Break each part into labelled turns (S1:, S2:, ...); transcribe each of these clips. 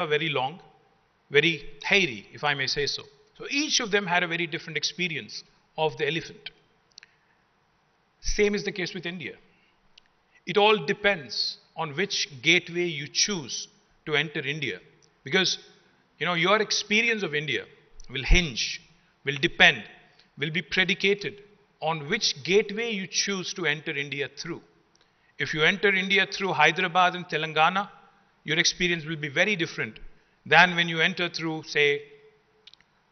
S1: very long, very hairy, if I may say so. So each of them had a very different experience of the elephant. Same is the case with India. It all depends on which gateway you choose to enter India. Because, your experience of India will hinge, will depend, will be predicated on which gateway you choose to enter India through. If you enter India through Hyderabad and Telangana, your experience will be very different than when you enter through, say,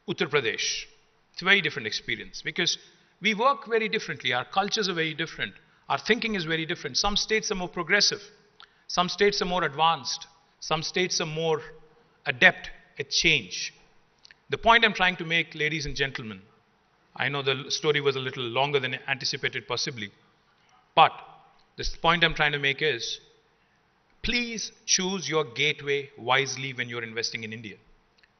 S1: Uttar Pradesh. It's a very different experience because we work very differently. Our cultures are very different. Our thinking is very different. Some states are more progressive. Some states are more advanced. Some states are more adept at change. The point I'm trying to make, ladies and gentlemen, I know the story was a little longer than anticipated possibly, but the point I'm trying to make is, please choose your gateway wisely when you're investing in India.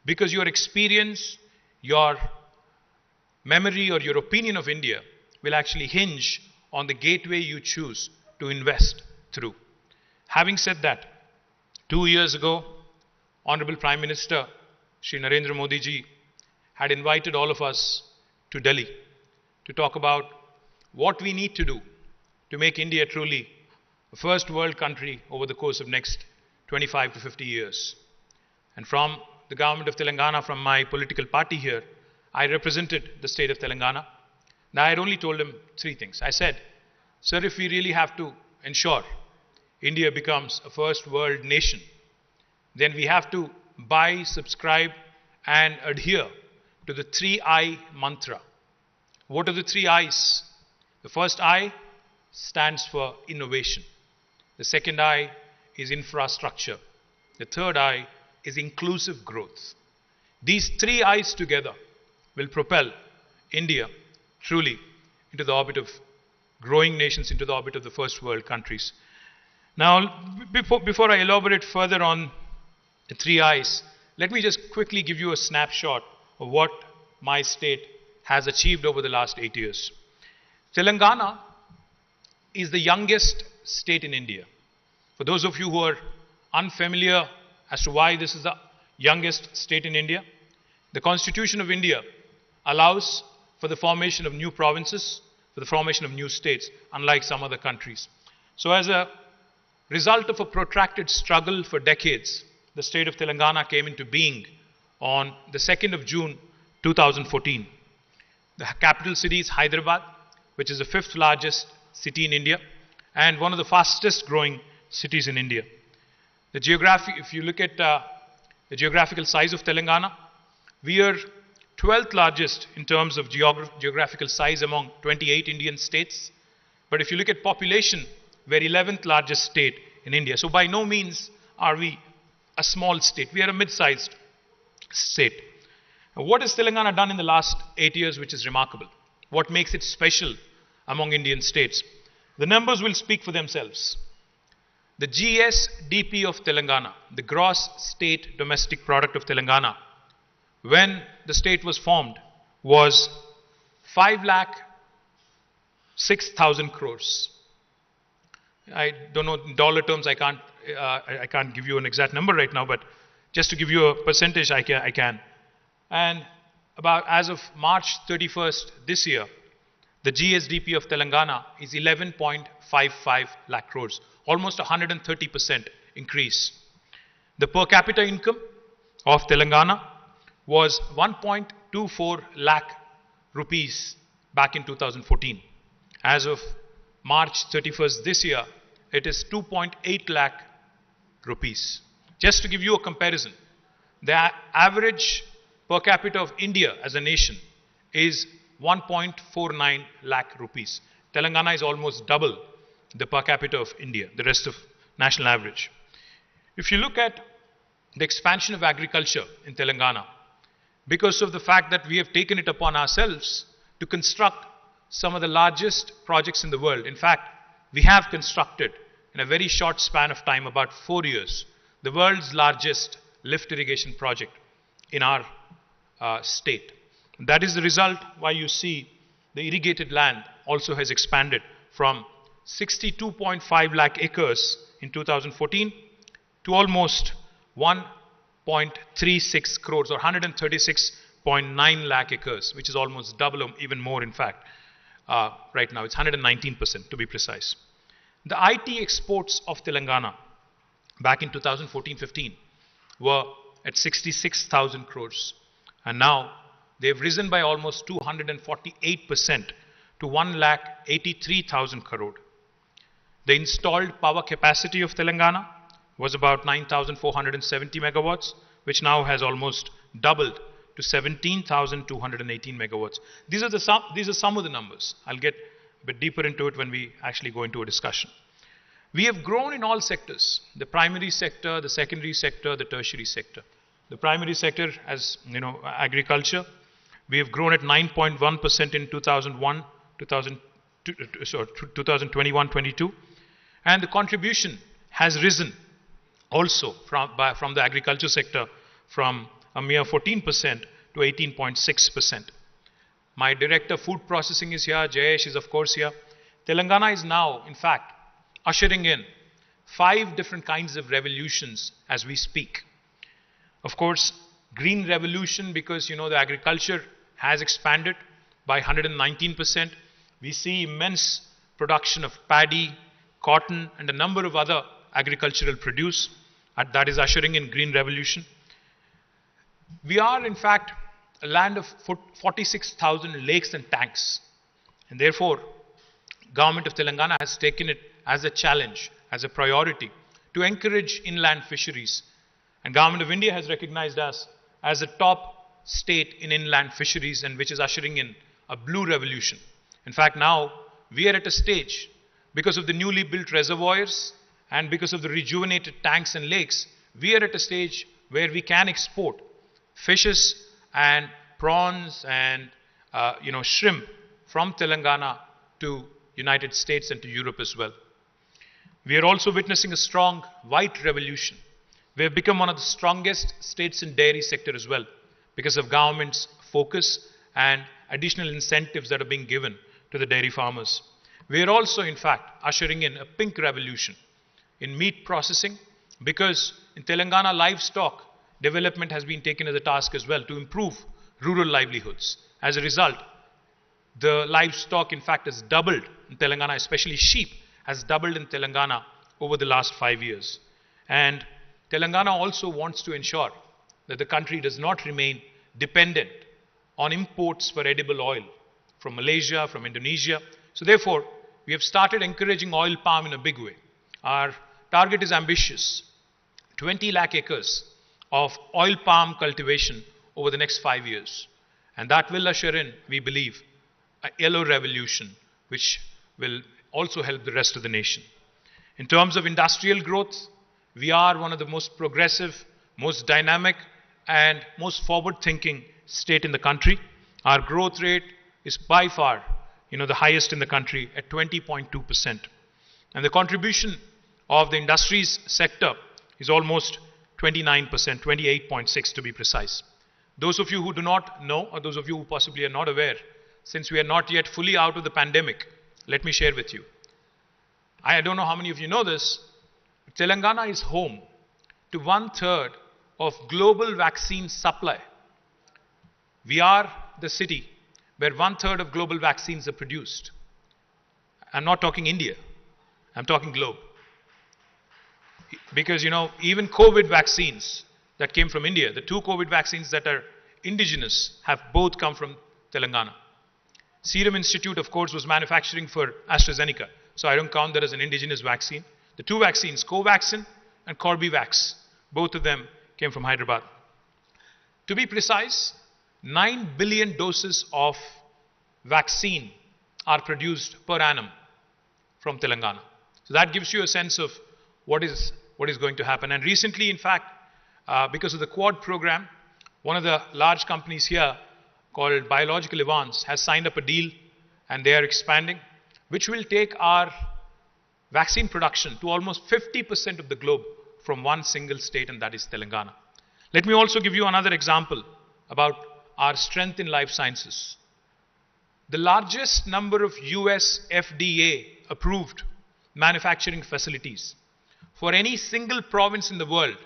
S1: Because your experience, your memory or your opinion of India will actually hinge on the gateway you choose to invest through. Having said that, 2 years ago, Honorable Prime Minister Shri Narendra Modi ji had invited all of us to Delhi to talk about what we need to do to make India truly a first world country over the course of next 25 to 50 years. And from the government of Telangana, from my political party here, I represented the state of Telangana. Now I had only told him 3 things. I said, sir, if we really have to ensure India becomes a first world nation, then we have to buy, subscribe and adhere to the 3I mantra. What are the 3 I's? The first I stands for innovation. The second I is infrastructure. The third I is inclusive growth. These 3 I's together will propel India truly into the orbit of growing nations, into the orbit of the first world countries. Now, before I elaborate further on the 3 I's, let me just quickly give you a snapshot of what my state has achieved over the last 8 years. Telangana is the youngest state in India. For those of you who are unfamiliar as to why this is the youngest state in India, the Constitution of India allows for the formation of new provinces, for the formation of new states, unlike some other countries. So as a result of a protracted struggle for decades, the state of Telangana came into being on the 2nd of June 2014. The capital city is Hyderabad, which is the 5th largest city in India and one of the fastest growing cities in India. If you look at the geographical size of Telangana, we are 12th largest in terms of geographical size among 28 Indian states. But if you look at population, we're 11th largest state in India. So by no means are we a small state. We are a mid-sized state. Now, what has Telangana done in the last 8 years which is remarkable? What makes it special among Indian states? The numbers will speak for themselves. The GSDP of Telangana, the gross state domestic product of Telangana, when the state was formed, was 5,06,000 crores. I don't know in dollar terms. I can't give you an exact number right now, but just to give you a percentage, I can. And about as of March 31st this year, the GSDP of Telangana is 11.55 lakh crores, almost 130% increase. The per capita income of Telangana was 1.24 lakh rupees back in 2014. As of March 31st this year, it is 2.8 lakh rupees. Just to give you a comparison, the average per capita of India as a nation is 1.49 lakh rupees. Telangana is almost double the per capita of India, the rest of national average. If you look at the expansion of agriculture in Telangana, because of the fact that we have taken it upon ourselves to construct some of the largest projects in the world. In fact, we have constructed in a very short span of time, about 4 years, the world's largest lift irrigation project in our state. That is the result why you see the irrigated land also has expanded from 62.5 lakh acres in 2014 to almost 1 136 crores or 136.9 lakh acres, which is almost double or even more in fact. Right now it's 119% to be precise. The IT exports of Telangana back in 2014-15 were at 66,000 crores, and now they've risen by almost 248% to 1,83,000 crore. The installed power capacity of Telangana was about 9,470 megawatts, which now has almost doubled to 17,218 megawatts. These are some of the numbers. I'll get a bit deeper into it when we actually go into a discussion. We have grown in all sectors: the primary sector, the secondary sector, the tertiary sector. The primary sector, as you know, agriculture, we have grown at 9.1% in 2021-22, and the contribution has risen also from the agriculture sector from a mere 14% to 18.6%. My director food processing is here, Jayesh is of course here. Telangana is now, in fact, ushering in 5 different kinds of revolutions as we speak. Of course, green revolution, because you know the agriculture has expanded by 119%. We see immense production of paddy, cotton, and a number of other agricultural produce, and that is ushering in green revolution. We are, in fact, a land of 46,000 lakes and tanks, and therefore, Government of Telangana has taken it as a challenge, as a priority, to encourage inland fisheries. And Government of India has recognized us as a top state in inland fisheries, and which is ushering in a blue revolution. In fact, now we are at a stage, because of the newly built reservoirs and because of the rejuvenated tanks and lakes, we are at a stage where we can export fishes and prawns and shrimp from Telangana to United States and to Europe as well. We are also witnessing a strong white revolution. We have become one of the strongest states in dairy sector as well, because of government's focus and additional incentives that are being given to the dairy farmers. We are also, in fact, ushering in a pink revolution in meat processing, because in Telangana, livestock development has been taken as a task as well to improve rural livelihoods. As a result, the livestock, in fact, has doubled in Telangana, especially sheep, has doubled in Telangana over the last 5 years. And Telangana also wants to ensure that the country does not remain dependent on imports for edible oil from Malaysia, from Indonesia. So therefore, we have started encouraging oil palm in a big way. Our target is ambitious: 20 lakh acres of oil palm cultivation over the next 5 years. And that will usher in, we believe, a yellow revolution, which will also help the rest of the nation. In terms of industrial growth, we are one of the most progressive, most dynamic, and most forward-thinking state in the country. Our growth rate is by far, the highest in the country at 20.2%. And the contribution of the industries sector is almost 29%, 28.6% to be precise. Those of you who do not know, or those of you who possibly are not aware, since we are not yet fully out of the pandemic, let me share with you. I don't know how many of you know this, but Telangana is home to 1/3 of global vaccine supply. We are the city where 1/3 of global vaccines are produced. I'm not talking India, I'm talking globe. Because, even COVID vaccines that came from India, the 2 COVID vaccines that are indigenous, have both come from Telangana. Serum Institute, of course, was manufacturing for AstraZeneca, so I don't count that as an indigenous vaccine. The 2 vaccines, Covaxin and Corbevax, both of them came from Hyderabad. To be precise, 9 billion doses of vaccine are produced per annum from Telangana. So that gives you a sense of what is going to happen. And recently, in fact, because of the Quad program, one of the large companies here called Biological Evans has signed up a deal, and they are expanding, which will take our vaccine production to almost 50% of the globe from one single state, and that is Telangana. Let me also give you another example about our strength in life sciences. The largest number of US FDA approved manufacturing facilities for any single province in the world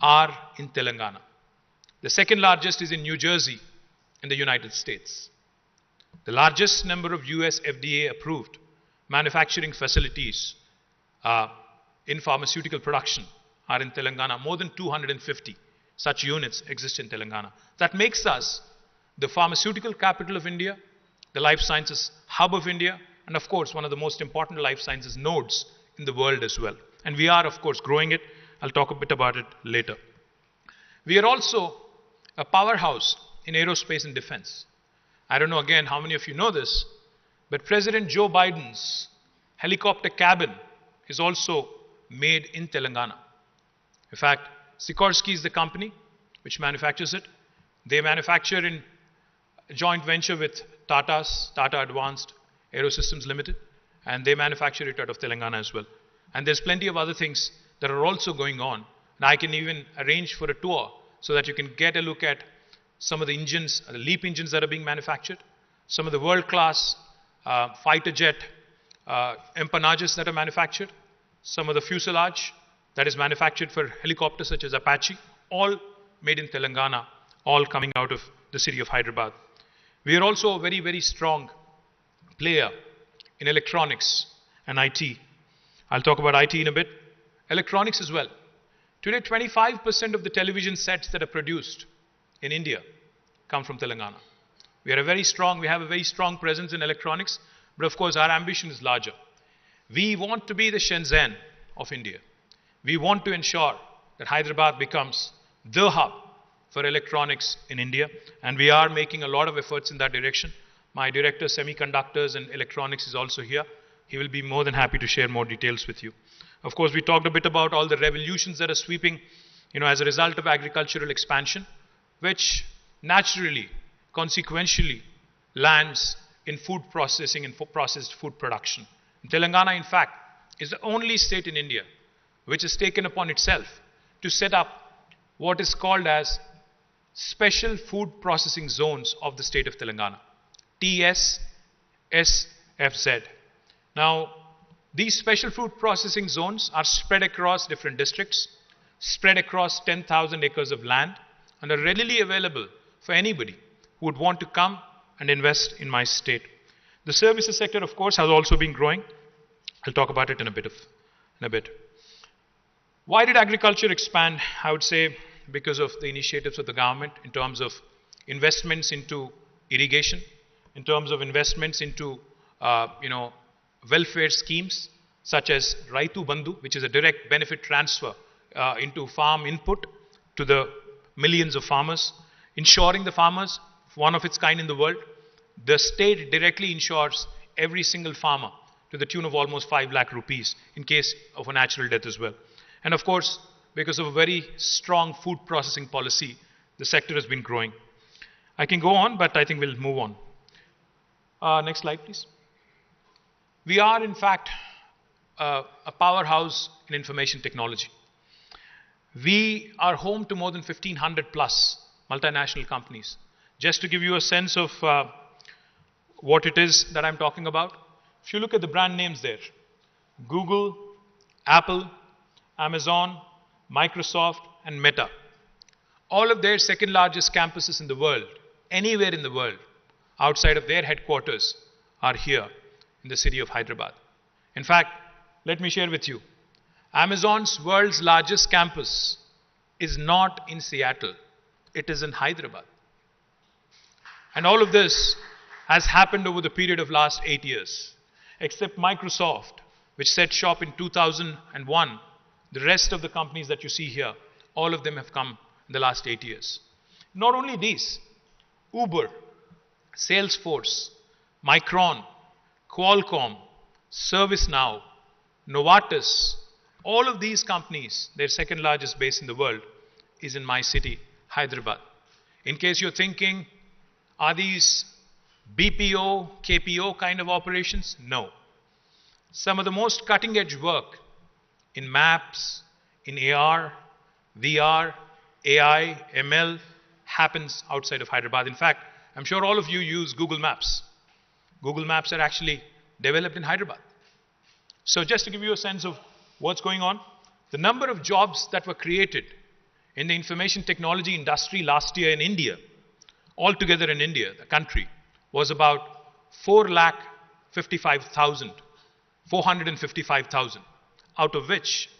S1: are in Telangana. The second largest is in New Jersey in the United States. The largest number of US FDA approved manufacturing facilities in pharmaceutical production are in Telangana. More than 250 such units exist in Telangana. That makes us the pharmaceutical capital of India, the life sciences hub of India, and of course one of the most important life sciences nodes in the world as well. And we are of course growing it. I'll talk a bit about it later. We are also a powerhouse in aerospace and defense. I don't know again how many of you know this, but President Joe Biden's helicopter cabin is also made in Telangana. In fact, Sikorsky is the company which manufactures it. They manufacture in a joint venture with Tata Advanced Aerosystems Limited, and they manufacture it out of Telangana as well. And there's plenty of other things that are also going on. And I can even arrange for a tour so that you can get a look at some of the engines, the LEAP engines that are being manufactured, some of the world-class fighter jet empennages that are manufactured, some of the fuselage that is manufactured for helicopters such as Apache, all made in Telangana, all coming out of the city of Hyderabad. We are also a very, very strong player in electronics and IT. I'll talk about IT in a bit. Electronics as well. Today, 25% of the television sets that are produced in India come from Telangana. We have a very strong presence in electronics, but of course our ambition is larger. We want to be the Shenzhen of India. We want to ensure that Hyderabad becomes the hub for electronics in India, and we are making a lot of efforts in that direction. My director, Semiconductors and Electronics, is also here. He will be more than happy to share more details with you. Of course, we talked a bit about all the revolutions that are sweeping, as a result of agricultural expansion, which naturally, consequentially, lands in food processing and processed food production. Telangana, in fact, is the only state in India which has taken upon itself to set up what is called as Special Food Processing Zones of the state of Telangana, TSSFZ. Now, these special food processing zones are spread across different districts, spread across 10,000 acres of land, and are readily available for anybody who would want to come and invest in my state. The services sector, of course, has also been growing. I'll talk about it in a bit. Why did agriculture expand? I would say because of the initiatives of the government in terms of investments into irrigation, in terms of investments into welfare schemes such as Raitu Bandhu, which is a direct benefit transfer into farm input to the millions of farmers, ensuring the farmers, one of its kind in the world. The state directly insures every single farmer to the tune of almost 5 lakh rupees in case of a natural death as well. And of course, because of a very strong food processing policy, the sector has been growing. I can go on, but I think we'll move on. Next slide, please. We are, in fact, a powerhouse in information technology. We are home to more than 1,500 plus multinational companies. Just to give you a sense of what it is that I'm talking about, if you look at the brand names there, Google, Apple, Amazon, Microsoft, and Meta, all of their second largest campuses in the world, anywhere in the world, outside of their headquarters, are here in the city of Hyderabad. In fact, let me share with you, Amazon's world's largest campus is not in Seattle, it is in Hyderabad. And all of this has happened over the period of last 8 years. Except Microsoft, which set shop in 2001, the rest of the companies that you see here, all of them have come in the last 8 years. Not only these, Uber, Salesforce, Micron, Qualcomm, ServiceNow, Novartis, all of these companies, their second largest base in the world is in my city, Hyderabad. In case you're thinking, are these BPO, KPO kind of operations? No. Some of the most cutting edge work in maps, in AR, VR, AI, ML happens outside of Hyderabad. In fact, I'm sure all of you use Google Maps. Google Maps are actually developed in Hyderabad. So just to give you a sense of what's going on, the number of jobs that were created in the information technology industry last year in India, altogether in India, the country, was about 4,55,000, 455,000, out of which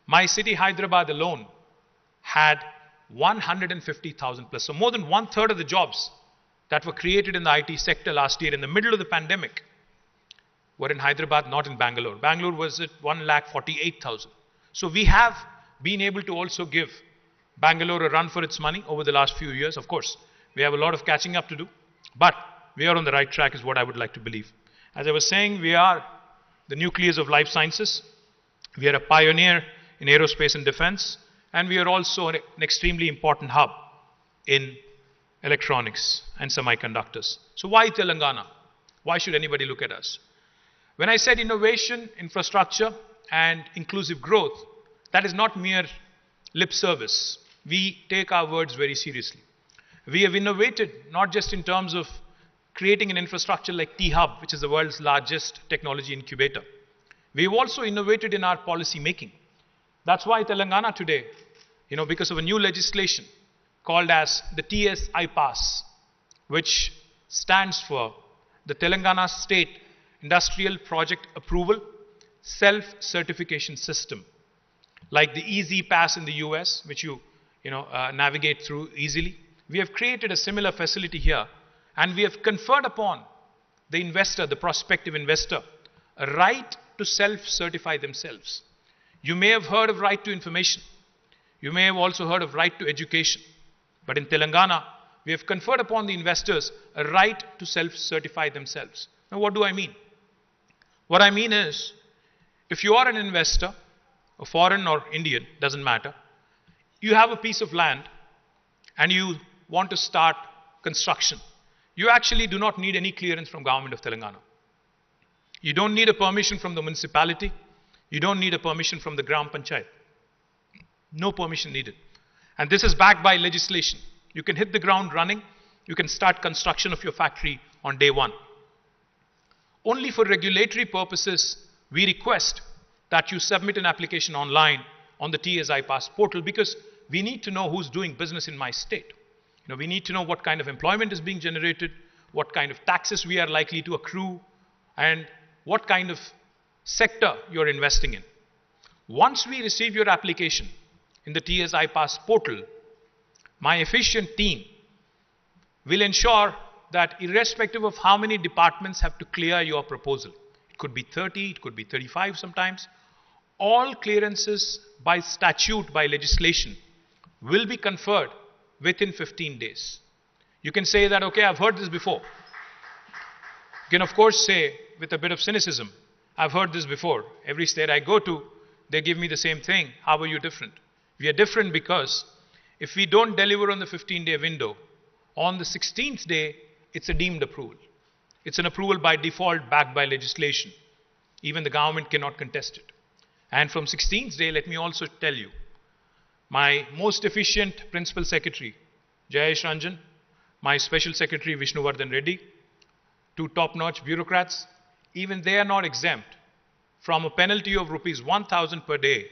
S1: my city Hyderabad alone had 150,000 plus. So more than one third of the jobs that were created in the IT sector last year in the middle of the pandemic were in Hyderabad, not in Bangalore. Bangalore was at 1,48,000. So we have been able to also give Bangalore a run for its money over the last few years. Of course, we have a lot of catching up to do, but we are on the right track is what I would like to believe. As I was saying, we are the nucleus of life sciences. We are a pioneer in aerospace and defense, and we are also an extremely important hub in electronics and semiconductors. So why Telangana? Why should anybody look at us? When I said innovation, infrastructure, and inclusive growth, that is not mere lip service. We take our words very seriously. We have innovated not just in terms of creating an infrastructure like T-Hub, which is the world's largest technology incubator. We've also innovated in our policy making. That's why Telangana today, because of a new legislation called as the TSI Pass, which stands for the Telangana State Industrial Project Approval Self-Certification System. Like the Easy Pass in the US, which you navigate through easily. We have created a similar facility here, and we have conferred upon the investor, the prospective investor, a right to self-certify themselves. You may have heard of right to information. You may have also heard of right to education. But in Telangana, we have conferred upon the investors a right to self-certify themselves. Now, what do I mean? What I mean is, if you are an investor, a foreign or Indian, doesn't matter, you have a piece of land and you want to start construction. You actually do not need any clearance from government of Telangana. You don't need a permission from the municipality. You don't need a permission from the Gram Panchayat. No permission needed. And this is backed by legislation. You can hit the ground running. You can start construction of your factory on day one. Only for regulatory purposes, we request that you submit an application online on the TSI Pass portal, because we need to know who's doing business in my state. We need to know what kind of employment is being generated, what kind of taxes we are likely to accrue, and what kind of sector you're investing in. Once we receive your application in the TSI Pass portal, my efficient team will ensure that irrespective of how many departments have to clear your proposal, it could be 30, it could be 35 sometimes, all clearances by statute, by legislation, will be conferred within 15 days. You can say that, okay, I've heard this before. You can of course say with a bit of cynicism, I've heard this before. Every state I go to, they give me the same thing. How are you different? We are different because if we don't deliver on the 15-day window, on the 16th day, it's a deemed approval. It's an approval by default backed by legislation. Even the government cannot contest it. And from 16th day, let me also tell you, my most efficient principal secretary, Jayesh Ranjan, my special secretary, Vishnuvardhan Reddy, two top-notch bureaucrats, even they are not exempt from a penalty of rupees 1,000 per day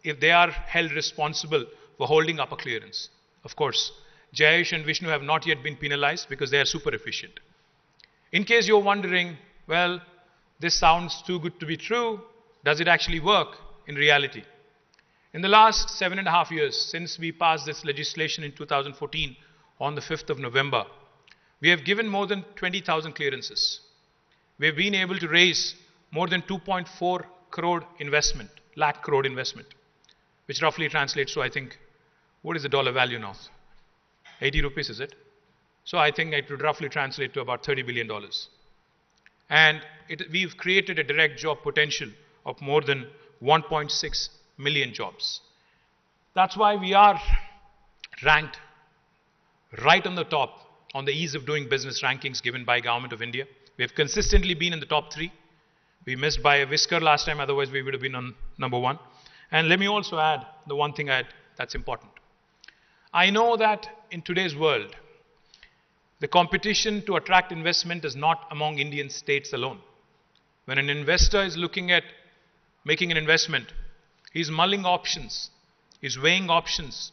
S1: if they are held responsible for holding up a clearance. Of course, Jayesh and Vishnu have not yet been penalized because they are super efficient. In case you're wondering, well, this sounds too good to be true, does it actually work in reality? In the last 7.5 years, since we passed this legislation in 2014 on the 5th of November, we have given more than 20,000 clearances. We have been able to raise more than 2.4 crore investment, lakh crore investment, which roughly translates to, I think, what is the dollar value now? 80 rupees, is it? So I think it would roughly translate to about $30 billion. And we've created a direct job potential of more than 1.6 million jobs. That's why we are ranked right on the top on the ease of doing business rankings given by Government of India. We have consistently been in the top 3. We missed by a whisker last time, otherwise we would have been on number 1. And let me also add the one thing that's important. I know that in today's world, the competition to attract investment is not among Indian states alone. When an investor is looking at making an investment, he's mulling options, he's weighing options,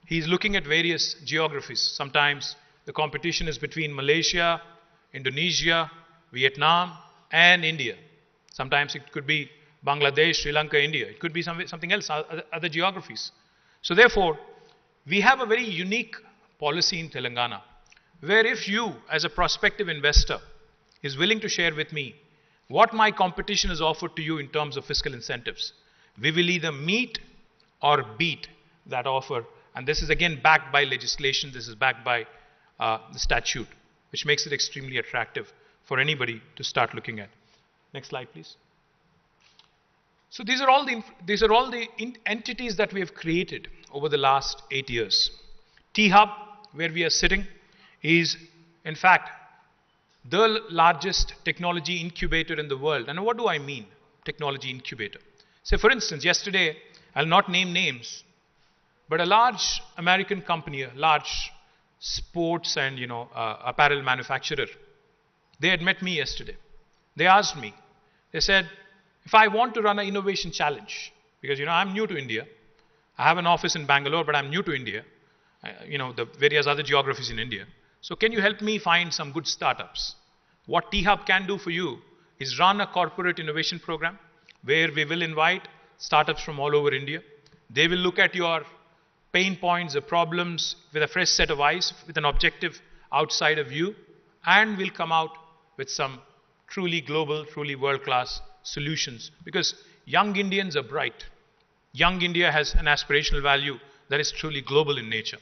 S1: He's looking at various geographies. Sometimes the competition is between Malaysia, Indonesia, Vietnam, and India. Sometimes it could be Bangladesh, Sri Lanka, India. It could be something else, other geographies. So therefore, we have a very unique policy in Telangana, where if you, as a prospective investor, is willing to share with me what my competition has offered to you in terms of fiscal incentives, we will either meet or beat that offer. And this is again backed by legislation, this is backed by the statute, which makes it extremely attractive for anybody to start looking at. Next slide, please. So these are all the entities that we have created over the last 8 years. T-Hub, where we are sitting, is in fact the largest technology incubator in the world. And what do I mean, technology incubator? Say for instance, yesterday, I'll not name names, but a large American company, a large sports and apparel manufacturer, they had met me yesterday. They asked me, they said, if I want to run an innovation challenge, because I'm new to India, I have an office in Bangalore, but I'm new to India, the various other geographies in India. So can you help me find some good startups? What T-Hub can do for you is run a corporate innovation program where we will invite startups from all over India. They will look at your pain points or problems with a fresh set of eyes, with an objective outside of you, and will come out with some truly global, truly world-class solutions. Because young Indians are bright. Young India has an aspirational value that is truly global in nature.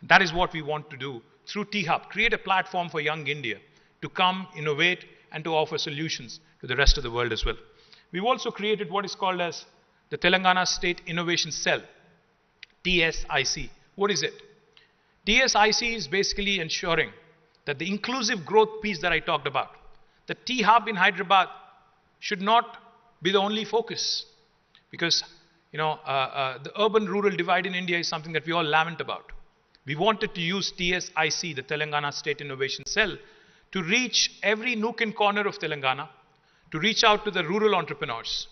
S1: That is what we want to do through T-Hub, create a platform for young India to come, innovate, and to offer solutions to the rest of the world as well. We've also created what is called as the Telangana State Innovation Cell, TSIC. What is it? TSIC is basically ensuring that the inclusive growth piece that I talked about, the T-Hub in Hyderabad should not be the only focus, because the urban-rural divide in India is something that we all lament about. We wanted to use TSIC, the Telangana State Innovation Cell, to reach every nook and corner of Telangana, to reach out to the rural entrepreneurs,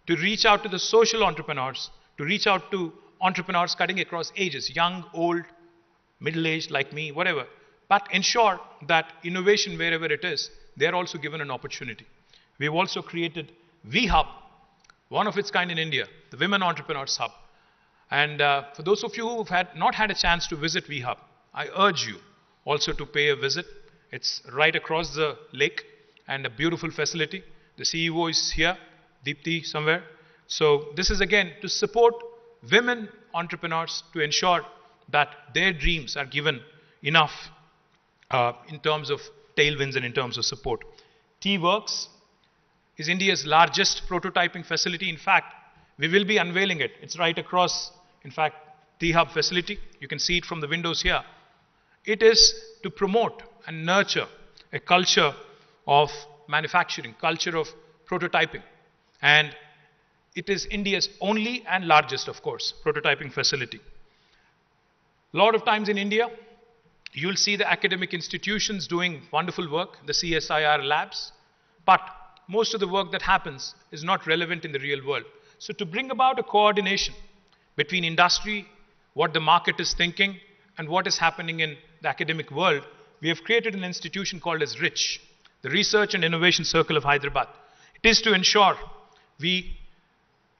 S1: to reach out to the social entrepreneurs, to reach out to entrepreneurs cutting across ages, young, old, middle-aged like me, whatever, but ensure that innovation wherever it is, they're also given an opportunity. We've also created V-Hub, one of its kind in India, the Women Entrepreneurs Hub. And for those of you who have not had a chance to visit V-Hub, I urge you also to pay a visit. It's right across the lake and a beautiful facility. The CEO is here, Deepthi somewhere. So this is again to support women entrepreneurs, to ensure that their dreams are given enough in terms of tailwinds and in terms of support. T-Works is India's largest prototyping facility. In fact, we will be unveiling it. It's right across, in fact, T-Hub facility. You can see it from the windows here. It is to promote and nurture a culture of manufacturing, culture of prototyping. And it is India's only and largest, of course, prototyping facility. A lot of times in India, you'll see the academic institutions doing wonderful work, the CSIR labs, but most of the work that happens is not relevant in the real world. So to bring about a coordination between industry, what the market is thinking, and what is happening in the academic world, we have created an institution called as RICH, the Research and Innovation Circle of Hyderabad. It is to ensure we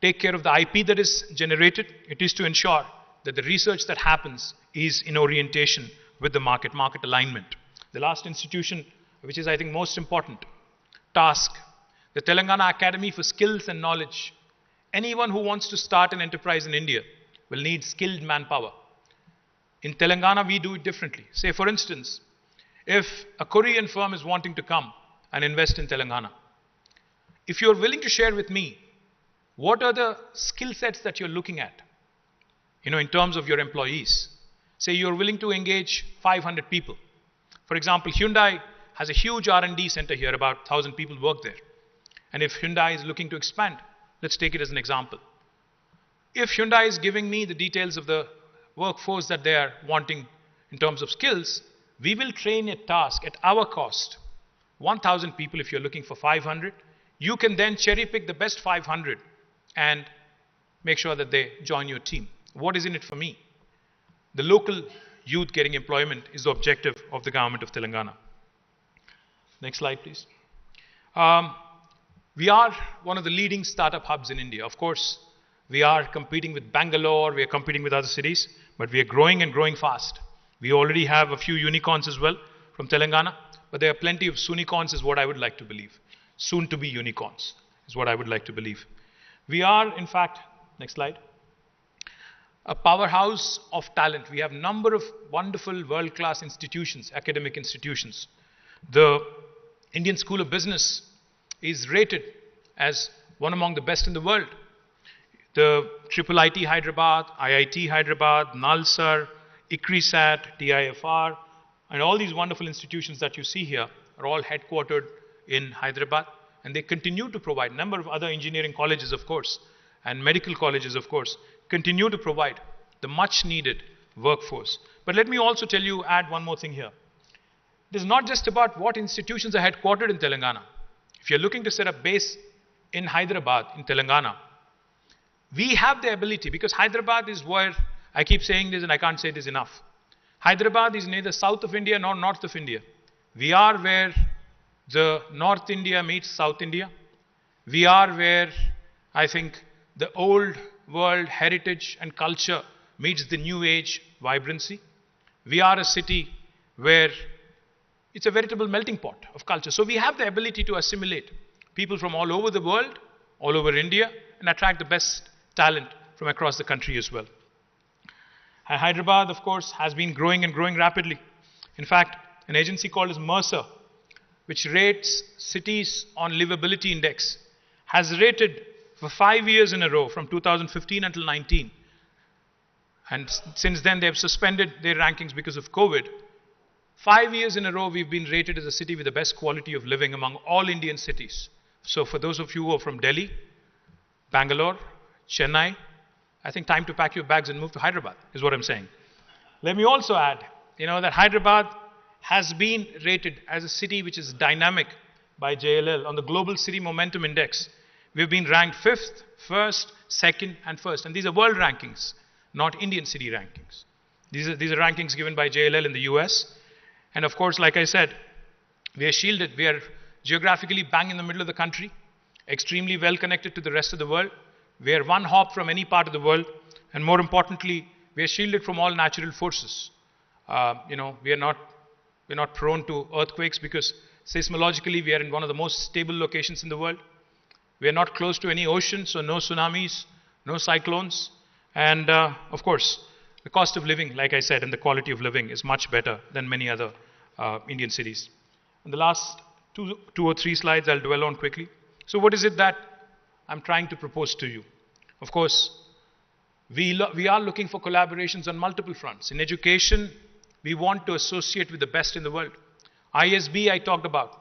S1: take care of the IP that is generated. It is to ensure that the research that happens is in orientation with the market alignment. The last institution, which is I think most important, TASK, the Telangana Academy for Skills and Knowledge. Anyone who wants to start an enterprise in India will need skilled manpower. In Telangana, we do it differently. Say, for instance, if a Korean firm is wanting to come and invest in Telangana, if you're willing to share with me what are the skill sets that you're looking at, in terms of your employees. Say you're willing to engage 500 people. For example, Hyundai has a huge R&D center here, about 1,000 people work there. And if Hyundai is looking to expand, let's take it as an example. If Hyundai is giving me the details of the workforce that they are wanting in terms of skills, we will train a task at our cost. 1,000 people, if you're looking for 500, you can then cherry pick the best 500 and make sure that they join your team. What is in it for me? the local youth getting employment is the objective of the government of Telangana. Next slide, please. We are one of the leading startup hubs in India. Of course, we are competing with Bangalore, we are competing with other cities, but we are growing and growing fast. We already have a few unicorns as well from Telangana, but there are plenty of soonicorns is what I would like to believe. Soon to be unicorns is what I would like to believe. We are, in fact, next slide, a powerhouse of talent. We have a number of wonderful world-class institutions, academic institutions. The Indian School of Business is rated as one among the best in the world. The IIIT Hyderabad, IIT Hyderabad, NALSAR, ICRISAT, TIFR, and all these wonderful institutions that you see here are all headquartered in Hyderabad, and they continue to provide. A number of other engineering colleges, of course, and medical colleges, of course, continue to provide the much needed workforce. But let me also tell you, add one more thing here. It is not just about what institutions are headquartered in Telangana. If you're looking to set up base in Hyderabad, in Telangana, we have the ability, because Hyderabad is where, I keep saying this and I can't say this enough. Hyderabad is neither south of India nor north of India. We are where the North India meets South India. We are where, I think, the old world heritage and culture meets the new age vibrancy. We are a city where it's a veritable melting pot of culture. So we have the ability to assimilate people from all over the world, all over India, and attract the best talent from across the country as well. Hyderabad, of course, has been growing and growing rapidly. In fact, an agency called as Mercer, which rates cities on livability index, has rated for 5 years in a row from 2015 until 19. And since then, they have suspended their rankings because of COVID. 5 years in a row, we've been rated as a city with the best quality of living among all Indian cities. So for those of you who are from Delhi, Bangalore, Chennai, I think time to pack your bags and move to Hyderabad, is what I'm saying. Let me also add, that Hyderabad has been rated as a city which is dynamic by JLL on the Global City Momentum Index. We've been ranked 5th, 1st, 2nd, and 1st. And these are world rankings, not Indian city rankings. These are rankings given by JLL in the US. And of course, like I said, we are shielded. We are geographically bang in the middle of the country, extremely well connected to the rest of the world. We are one hop from any part of the world. And more importantly, we are shielded from all natural forces. We are not prone to earthquakes because seismologically we are in one of the most stable locations in the world. We are not close to any ocean, so no tsunamis, no cyclones. And of course, the cost of living, like I said, and the quality of living is much better than many other Indian cities. And the last two or three slides I'll dwell on quickly. So what is it that I'm trying to propose to you? Of course, we are looking for collaborations on multiple fronts. In education, we want to associate with the best in the world. ISB, I talked about,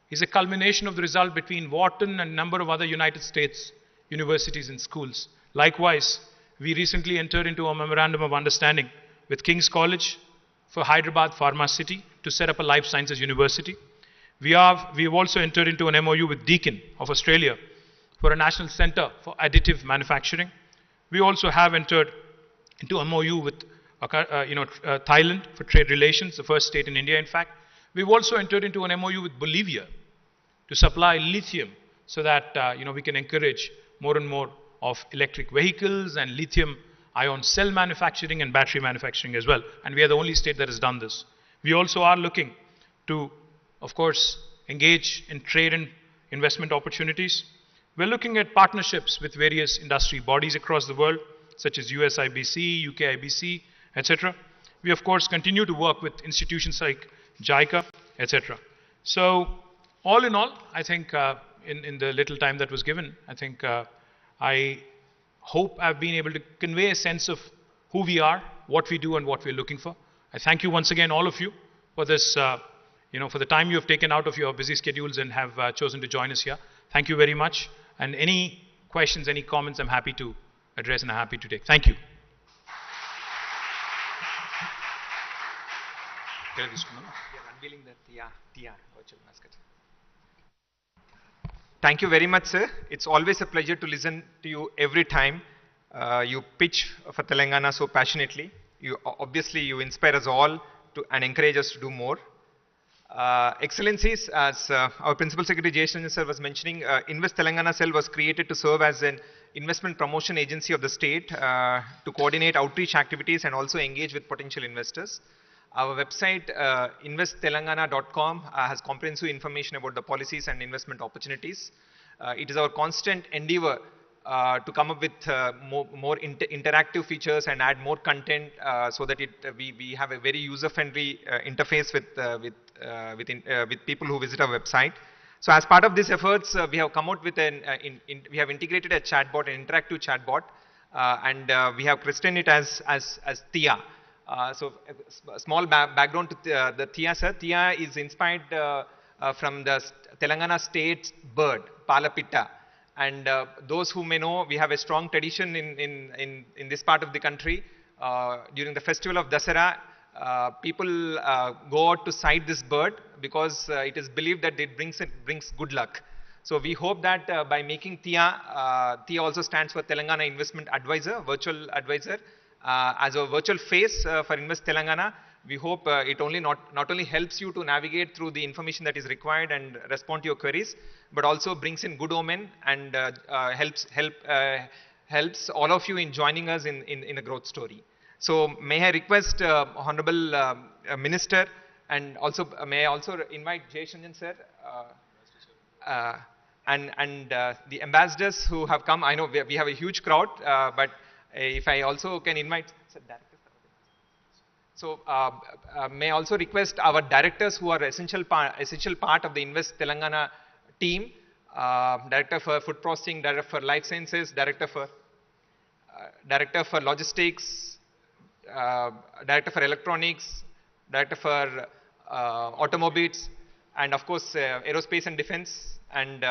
S1: is a culmination of the result between Wharton and a number of other United States universities and schools. Likewise, we recently entered into a memorandum of understanding with King's College for Hyderabad Pharma City to set up a life sciences university. We have also entered into an MOU with Deakin of Australia for a national center for additive manufacturing. We also have entered into a MOU with Thailand for trade relations, the first state in India, in fact. We've also entered into an MOU with Bolivia to supply lithium so that we can encourage more and more of electric vehicles and lithium ion cell manufacturing and battery manufacturing as well. And we are the only state that has done this. We also are looking to, of course, engage in trade and investment opportunities. We're looking at partnerships with various industry bodies across the world, such as USIBC, UKIBC, etc. We, of course, continue to work with institutions like JICA, etc. So, all in all, I think in the little time that was given, I think I hope I've been able to convey a sense of who we are, what we do, and what we're looking for. I thank you once again, all of you, for this, for the time you have taken out of your busy schedules and have chosen to join us here. Thank you very much. And any questions, any comments, I'm happy to address and I'm happy to take. Thank you.
S2: Unveiling the TR virtual mascot. Thank you very much, sir. It's always a pleasure to listen to you every time you pitch for Telangana so passionately. obviously you inspire us all to and encourage us to do more. Excellencies, as our Principal Secretary Jason sir was mentioning, Invest Telangana Cell was created to serve as an investment promotion agency of the state to coordinate outreach activities and also engage with potential investors. Our website, investtelangana.com, has comprehensive information about the policies and investment opportunities. It is our constant endeavor to come up with more interactive features and add more content so that we have a very user-friendly interface with people who visit our website. So as part of these efforts, we have come out with we have integrated a chatbot, an interactive chatbot, and we have christened it as TIA. So a small background to the TIA, sir. TIA is inspired from the Telangana state bird, Palapitta. And those who may know, we have a strong tradition in this part of the country. During the festival of Dasara, people go out to sight this bird because it is believed that it brings good luck. So we hope that by making TIA, TIA also stands for Telangana Investment Advisor, virtual advisor, as a virtual face for Invest Telangana. We hope it not only helps you to navigate through the information that is required and respond to your queries, but also brings in good omen and helps all of you in joining us in a growth story. So may I request Honorable Minister, and also may I also invite Jay Shanjan sir and the ambassadors who have come. I know we have a huge crowd, but if I also can invite so may I also request our directors who are essential part of the Invest Telangana team, Director for Food Processing, Director for Life Sciences, Director for Logistics, Director for Electronics, Director for Automobiles, and of course Aerospace and Defense, and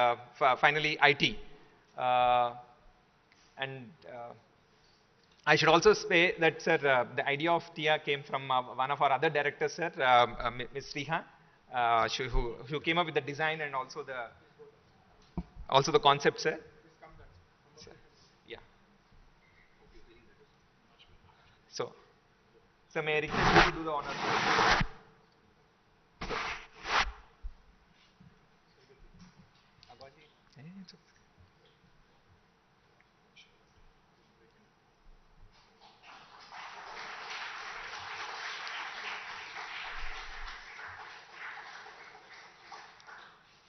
S2: finally IT. I should also say that, sir, the idea of TIA came from one of our other directors, sir, Ms. Riha, who came up with the design and also the concept, sir. Yeah. So may I request you to do the honors?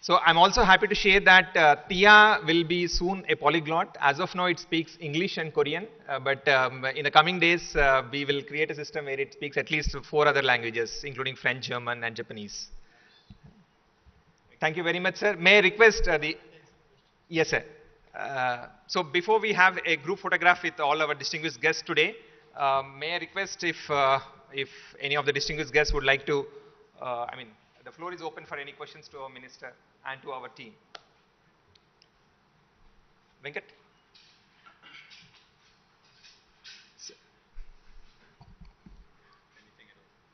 S2: So I'm also happy to share that TIA will be soon a polyglot. As of now, it speaks English and Korean, but in the coming days, we will create a system where it speaks at least 4 other languages, including French, German, and Japanese. Thank you very much, sir. May I request Yes, sir. So before we have a group photograph with all our distinguished guests today, may I request if any of the distinguished guests would like to, the floor is open for any questions to our minister and to our team. Venkat?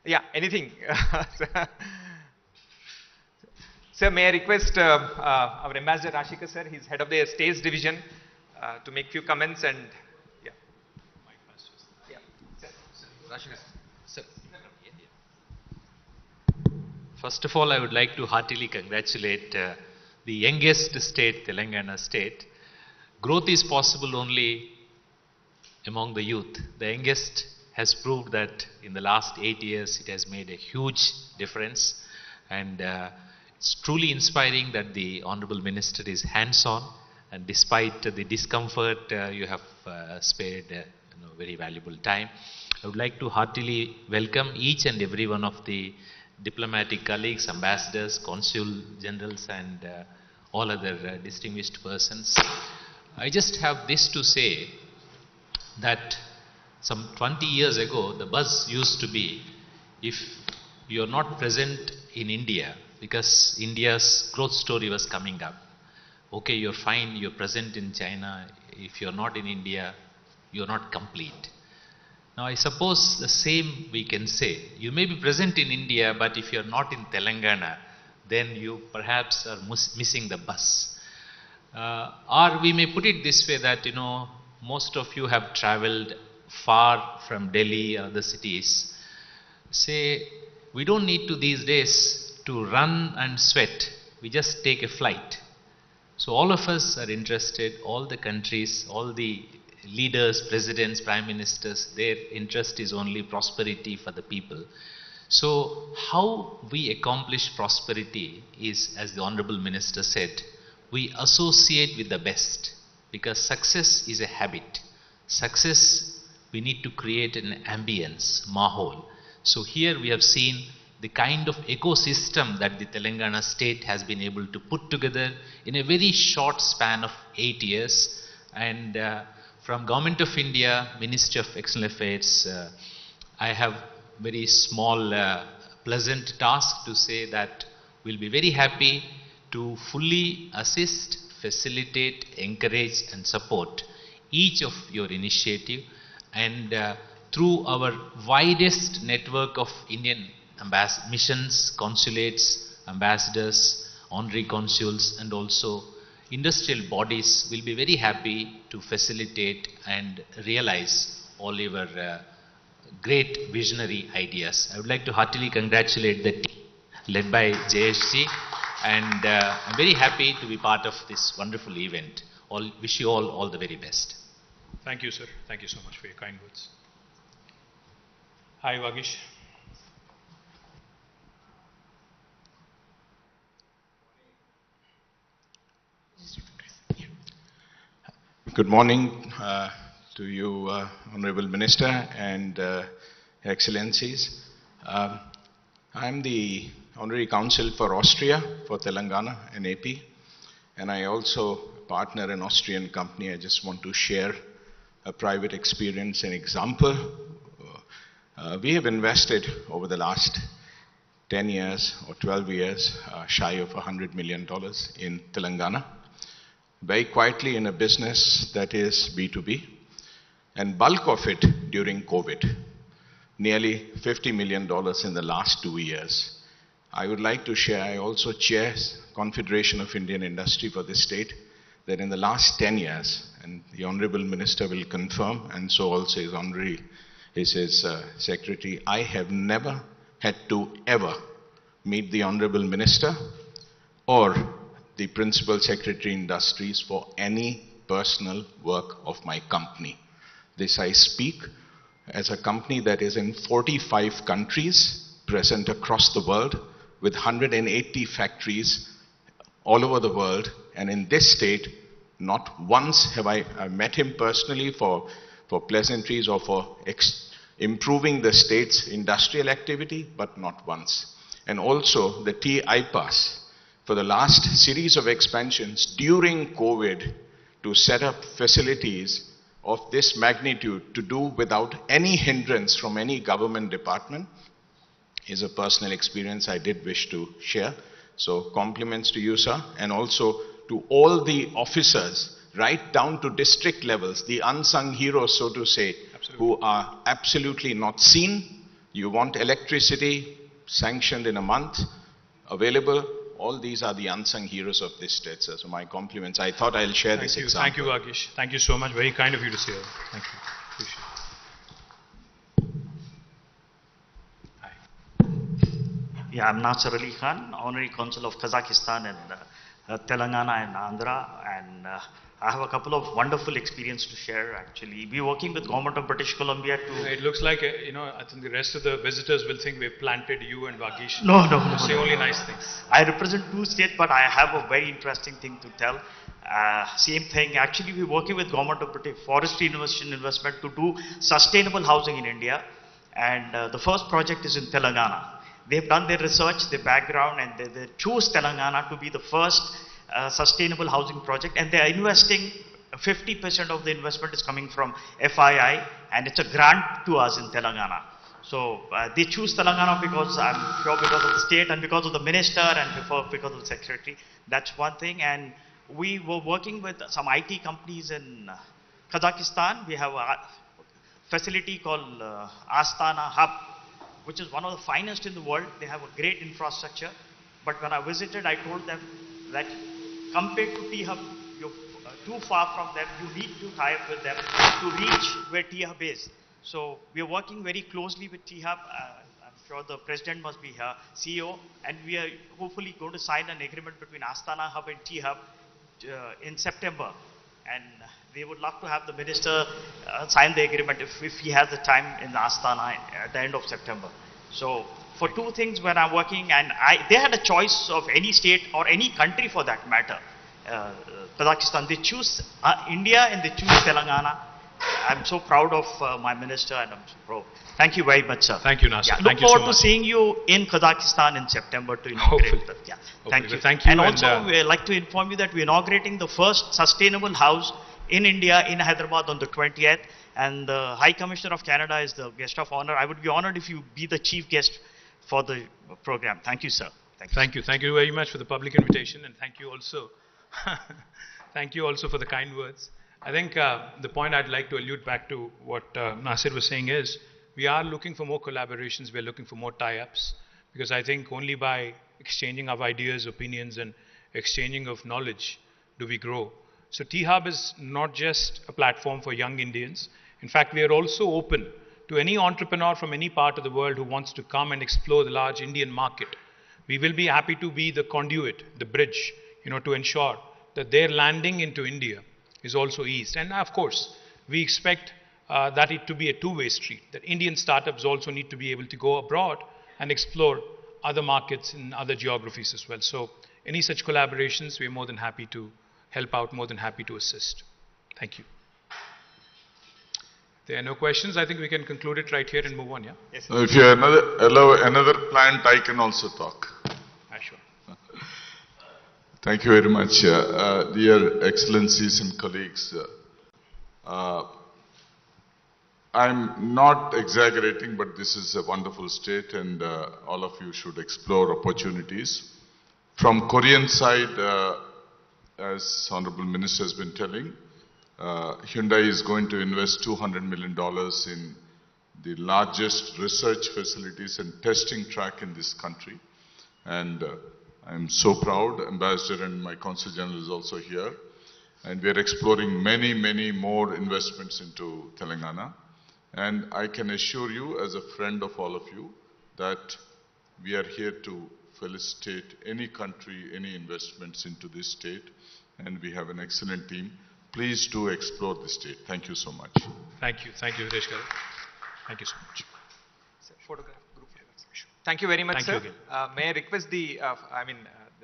S2: Yeah, anything. Sir, may I request our Ambassador Rashika sir, he's head of the States Division, to make few comments and yeah. Yeah.
S3: Rashika sir. First of all, I would like to heartily congratulate the youngest state, Telangana state. Growth is possible only among the youth. The youngest has proved that in the last 8 years it has made a huge difference, and it's truly inspiring that the Honorable Minister is hands-on, and despite the discomfort you have spared very valuable time. I would like to heartily welcome each and every one of the diplomatic colleagues, ambassadors, consul generals, and all other distinguished persons. I just have this to say that some 20 years ago, the buzz used to be, if you're not present in India, because India's growth story was coming up. Okay, you're fine, you're present in China. If you're not in India, you're not complete. Now, I suppose the same we can say. You may be present in India, but if you're not in Telangana, then you perhaps are missing the bus. Or we may put it this way that, most of you have traveled far from Delhi or other cities say, we don't need to these days to run and sweat. We just take a flight. So all of us are interested, all the countries, all the leaders, presidents, prime ministers, their interest is only prosperity for the people. So how we accomplish prosperity is, as the Honorable Minister said, we associate with the best, because success is a habit. Success, we need to create an ambience, mahol. So here we have seen the kind of ecosystem that the Telangana state has been able to put together in a very short span of 8 years. And from Government of India, Ministry of External Affairs, I have very small pleasant task to say that we'll be very happy to fully assist, facilitate, encourage and support each of your initiative, and through our widest network of Indian missions, consulates, ambassadors, honorary consuls and also industrial bodies, will be very happy to facilitate and realize all your great visionary ideas. I would like to heartily congratulate the team led by JSG, and I'm very happy to be part of this wonderful event. Wish you all the very best.
S1: Thank you, sir. Thank you so much for your kind words. Hi, Vagish.
S4: Good morning to you, Honorable Minister and Excellencies. I'm the Honorary Counsel for Austria, for Telangana and AP, and I also partner an Austrian company. I just want to share a private experience and example. We have invested over the last 10 years or 12 years, shy of $100 million in Telangana, very quietly in a business that is B2B, and bulk of it during COVID, nearly $50 million in the last 2 years. I would like to share, I also chair Confederation of Indian Industry for this state, that in the last 10 years, and the Honorable Minister will confirm, and so also his Secretary, I have never had to ever meet the Honorable Minister or the Principal Secretary Industries for any personal work of my company. This I speak as a company that is in 45 countries, present across the world, with 180 factories all over the world, and in this state, not once have I met him personally for pleasantries or for improving the state's industrial activity, but not once. And also the TI-PASS, for the last series of expansions during COVID, to set up facilities of this magnitude to do without any hindrance from any government department is a personal experience I did wish to share. So compliments to you, sir, and also to all the officers, right down to district levels, the unsung heroes, so to say, who are absolutely not seen. You want electricity sanctioned in a month, available. All these are the unsung heroes of this state, sir. So my compliments. I thought I'll share this example.
S1: Thank you, Vagish. Thank you so much. Very kind of you to say that. Thank you. Appreciate it. Hi.
S5: Yeah, I'm Nasser Ali Khan, Honorary Consul of Kazakhstan and Telangana and Andhra, and I have a couple of wonderful experience to share. Actually, we're working with Government of British Columbia to.
S1: It looks like I think the rest of the visitors will think we've planted you and Vagish.
S5: No.
S1: Say only nice things.
S5: I represent two states, but I have a very interesting thing to tell. Same thing. Actually, we're working with Government of British Forestry Investment to do sustainable housing in India, and the first project is in Telangana. They've done their research, their background, and they chose Telangana to be the first sustainable housing project, and they are investing 50% of the investment is coming from FII, and it's a grant to us in Telangana. So they choose Telangana because I'm sure because of the state and because of the minister and because of the secretary. That's one thing. And we were working with some IT companies in Kazakhstan. We have a facility called Astana Hub, which is one of the finest in the world. They have a great infrastructure. But when I visited, I told them that compared to T-Hub, too far from them. You need to tie up with them to reach where T-Hub is. So we are working very closely with T-Hub. I'm sure the president must be here, CEO, and we are hopefully going to sign an agreement between Astana Hub and T-Hub in September. And we would love to have the minister sign the agreement if he has the time in Astana at the end of September. So for two things when I'm working, and they had a choice of any state or any country for that matter. Kazakhstan, they choose India and they choose Telangana. I'm so proud of my minister, and I'm so proud. Thank you very much, sir.
S1: Thank you, Nasir.
S5: Yeah,
S1: Thank
S5: look
S1: you so
S5: forward to
S1: much.
S5: seeing you in Kazakhstan in September to inaugurate.
S1: Hopefully.
S5: Yeah,
S1: Hopefully.
S5: thank you.
S1: Thank you.
S5: And also, we'd like to inform you that we're inaugurating the first sustainable house in India, in Hyderabad on the 20th. And the High Commissioner of Canada is the guest of honor. I would be honored if you be the chief guest for the program. Thank you, sir.
S1: Thank you. Thank you very much for the public invitation, and thank you also. Thank you also for the kind words. I think the point I'd like to allude back to what Nasir was saying is, we are looking for more collaborations, we're looking for more tie-ups, because I think only by exchanging of ideas, opinions, and exchanging of knowledge do we grow. So T-Hub is not just a platform for young Indians. In fact, we are also open to any entrepreneur from any part of the world who wants to come and explore the large Indian market. We will be happy to be the conduit, the bridge, to ensure that their landing into India is also eased. And of course, we expect that it to be a two-way street, that Indian startups also need to be able to go abroad and explore other markets in other geographies as well. So any such collaborations, we're more than happy to help out, more than happy to assist. Thank you. If there are no questions, I think we can conclude it right here and move on, yeah?
S5: Yes,
S6: If you allow another plant, I can also talk.
S1: Sure.
S6: Thank you very much. Dear Excellencies and colleagues, I'm not exaggerating, but this is a wonderful state, and all of you should explore opportunities. From Korean side, as Honorable Minister has been telling, Hyundai is going to invest $200 million in the largest research facilities and testing track in this country. And I'm so proud. Ambassador and my Consul General is also here. And we're exploring many, many more investments into Telangana. And I can assure you, as a friend of all of you, that we are here to felicitate any country, any investments into this state. And we have an excellent team. Please do explore the state. Thank you so much.
S1: Thank you. Thank you, Hitesh Garu. Thank you so much.
S2: Photograph, group photograph. Thank you very much,
S1: Thank you
S2: sir.
S1: again.
S2: May I request the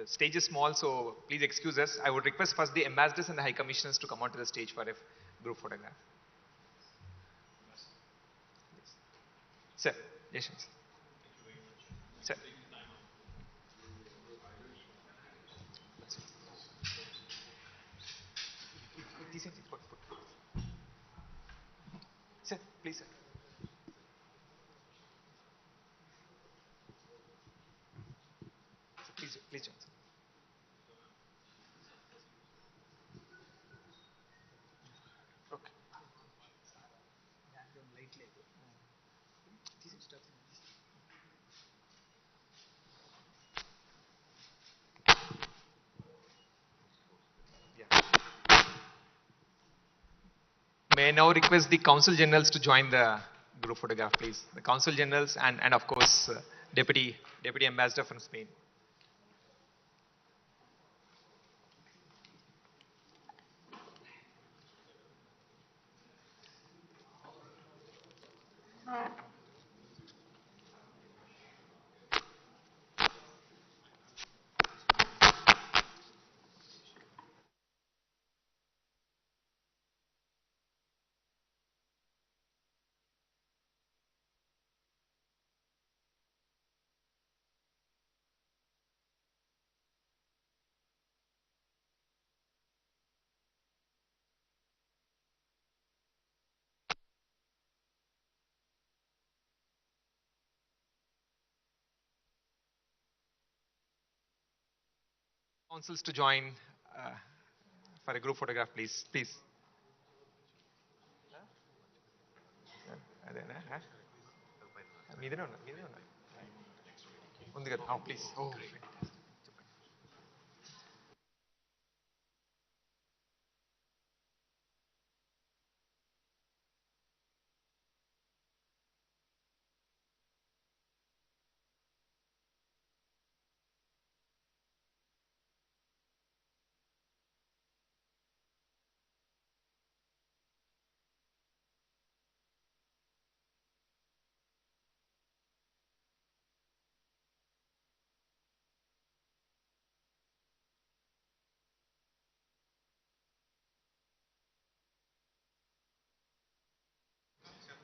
S2: stage is small, so please excuse us. I would request first the ambassadors and the high commissioners to come onto the stage for a group photograph. Sir, yes, sir. Sir. Sir, please, sir. Please join. Okay. Yeah. May I now request the Consul Generals to join the group photograph, please. The Consul Generals and of course, Deputy Ambassador from Spain. Consuls to join for a group photograph, please. Please. Please. Oh,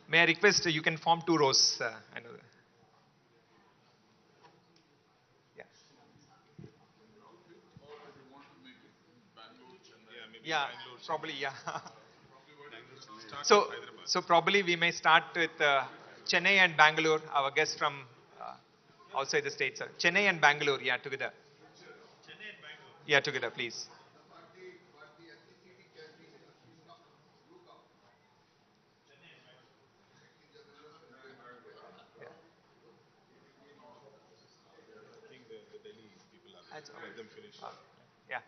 S2: May I request you can form 2 rows? I know that. Yeah. Yeah, probably, yeah. So, so probably we may start with Chennai and Bangalore, our guests from outside the state, sir. Chennai and Bangalore, yeah, together. Yeah, together, please. That's all. Yeah.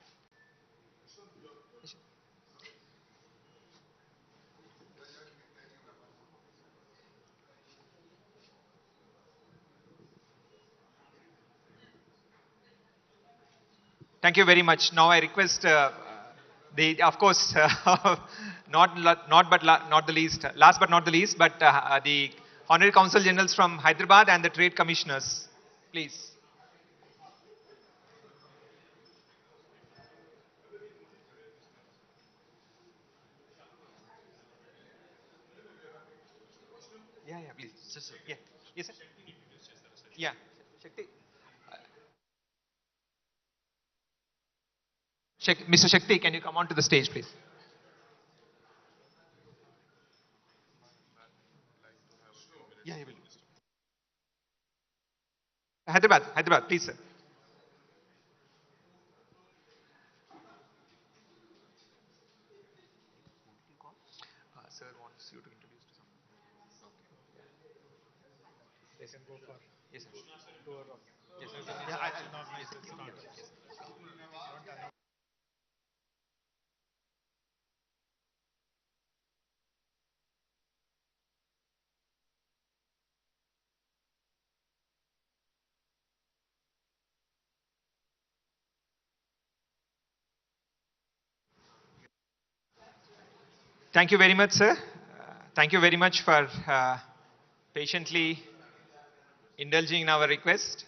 S2: Thank you very much. Now I request of course, not the least, last but not the least, but the Honorary Consul Generals from Hyderabad and the Trade Commissioners, please. Yeah, yeah, please. Yeah. Yes, sir. Yeah. Shakti. Mr. Shakti, can you come onto the stage, please? Yeah, he will. Hyderabad, please, sir. Sir wants you to introduce to someone. Yes, sir. Yes, sir. Yes, sir. Yeah, yes, sir. Yes, sir. Thank you very much, sir. Thank you very much for patiently indulging in our request.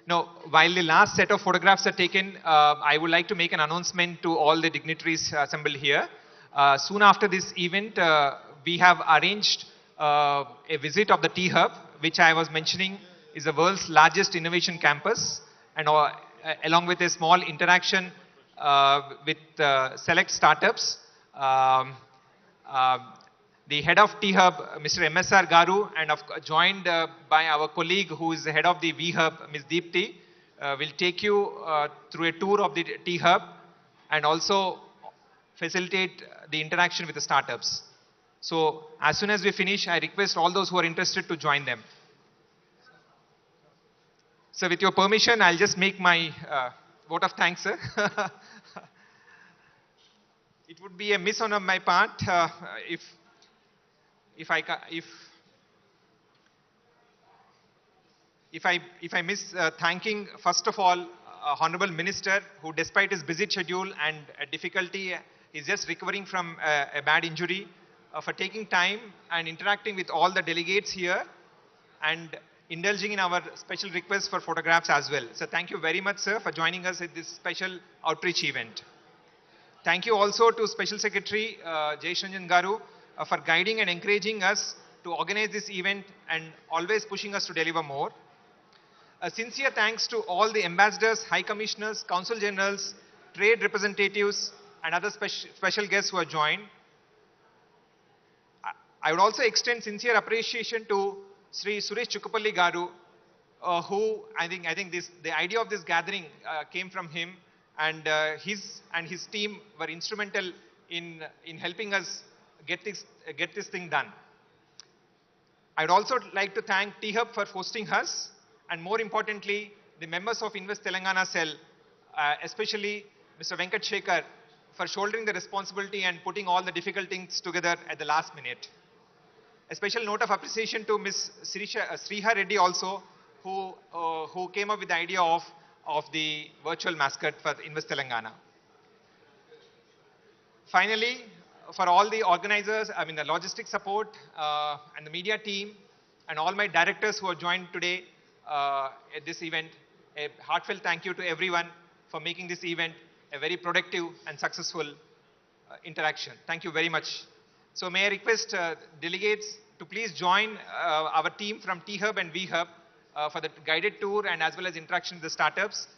S2: Now, while the last set of photographs are taken, I would like to make an announcement to all the dignitaries assembled here. Soon after this event, we have arranged a visit of the T-Hub, which I was mentioning is the world's largest innovation campus, and along with a small interaction with select startups. Um, the head of T-Hub, Mr. MSR Garu, and joined by our colleague who is the head of the V-Hub, Ms. Deepti, will take you through a tour of the T-Hub and also facilitate the interaction with the startups. So as soon as we finish, I request all those who are interested to join them. So with your permission, I'll just make my vote of thanks, sir. It would be a miss on my part if I miss thanking first of all Honorable Minister, who despite his busy schedule and difficulty is just recovering from a bad injury, for taking time and interacting with all the delegates here and indulging in our special request for photographs as well. So thank you very much, sir, for joining us at this special outreach event. Thank you also to Special Secretary Jay Shanjan Garu for guiding and encouraging us to organize this event and always pushing us to deliver more. A sincere thanks to all the ambassadors, high commissioners, consul generals, trade representatives, and other special guests who have joined. I would also extend sincere appreciation to Sri Suresh Chukkapalli Garu, who I think the idea of this gathering came from him, and his team were instrumental in helping us get this thing done. I would also like to thank T-Hub for hosting us, and more importantly, the members of Invest Telangana Cell, especially Mr. Venkat Shekhar, for shouldering the responsibility and putting all the difficult things together at the last minute. A special note of appreciation to Ms. Sriha Reddy also, who came up with the idea of the virtual mascot for Invest Telangana. Finally, for all the organizers, the logistic support and the media team and all my directors who have joined today at this event, a heartfelt thank you to everyone for making this event a very productive and successful interaction. Thank you very much. So may I request delegates to please join our team from T-Hub and V-Hub for the guided tour and as well as interaction with the startups.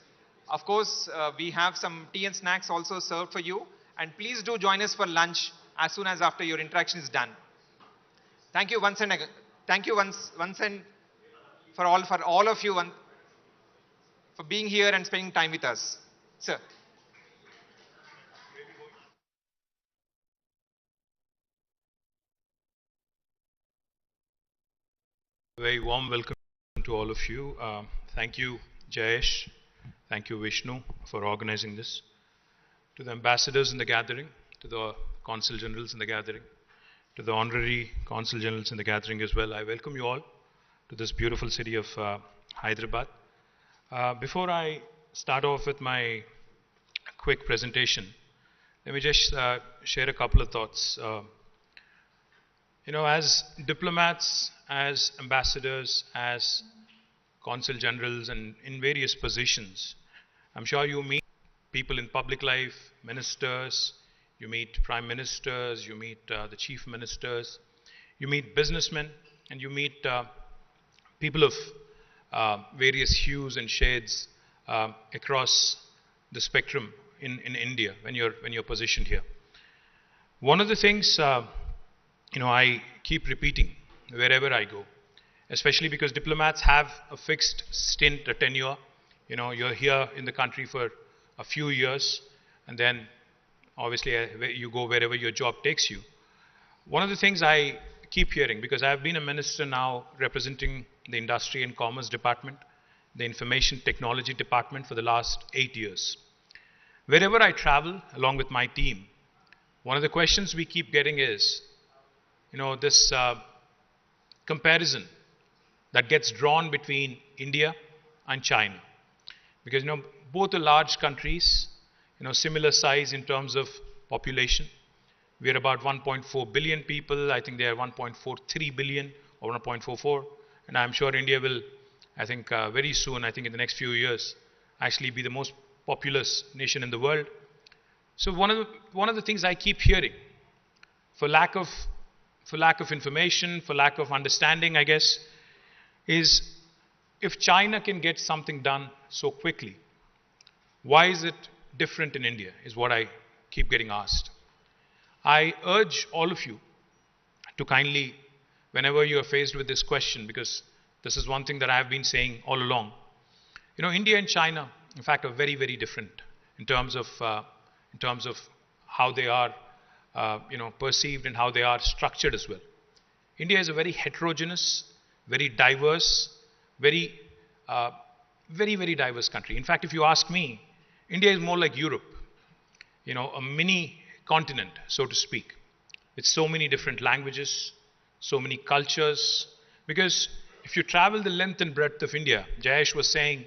S2: Of course, we have some tea and snacks also served for you. And please do join us for lunch as soon as after your interaction is done. Thank you once and again. Thank you once and for all of you for being here and spending time with us. Sir.
S1: Very warm welcome to all of you. Thank you, Jayesh. Thank you, Vishnu, for organizing this. To the ambassadors in the gathering, to the consul generals in the gathering, to the honorary consul generals in the gathering as well, I welcome you all to this beautiful city of Hyderabad. Before I start off with my quick presentation, let me just share a couple of thoughts. As diplomats, as ambassadors, as consul generals, and in various positions, I'm sure you meet people in public life, ministers, you meet prime ministers, you meet the chief ministers, you meet businessmen, and you meet people of various hues and shades across the spectrum in India when you're positioned here. One of the things I keep repeating wherever I go, especially because diplomats have a fixed stint, a tenure. You're here in the country for a few years, and then obviously you go wherever your job takes you. One of the things I keep hearing, because I've been a minister now representing the Industry and Commerce Department, the Information Technology Department for the last 8 years. Wherever I travel along with my team, one of the questions we keep getting is, this comparison that gets drawn between India and China. Because, both are large countries, similar size in terms of population. We're about 1.4 billion people. I think they are 1.43 billion or 1.44. And I'm sure India will, very soon, in the next few years, actually be the most populous nation in the world. So one of the things I keep hearing, for lack of information, for lack of understanding, I guess, is if China can get something done so quickly, why is it different in India, is what I keep getting asked. I urge all of you to kindly, whenever you are faced with this question, because this is one thing that I have been saying all along, India and China, in fact, are very, very different in terms of how they are, perceived and how they are structured as well. India is a very heterogeneous, very diverse, very, very diverse country. In fact, if you ask me, India is more like Europe, a mini continent, so to speak, with so many different languages, so many cultures. Because if you travel the length and breadth of India, Jayesh was saying,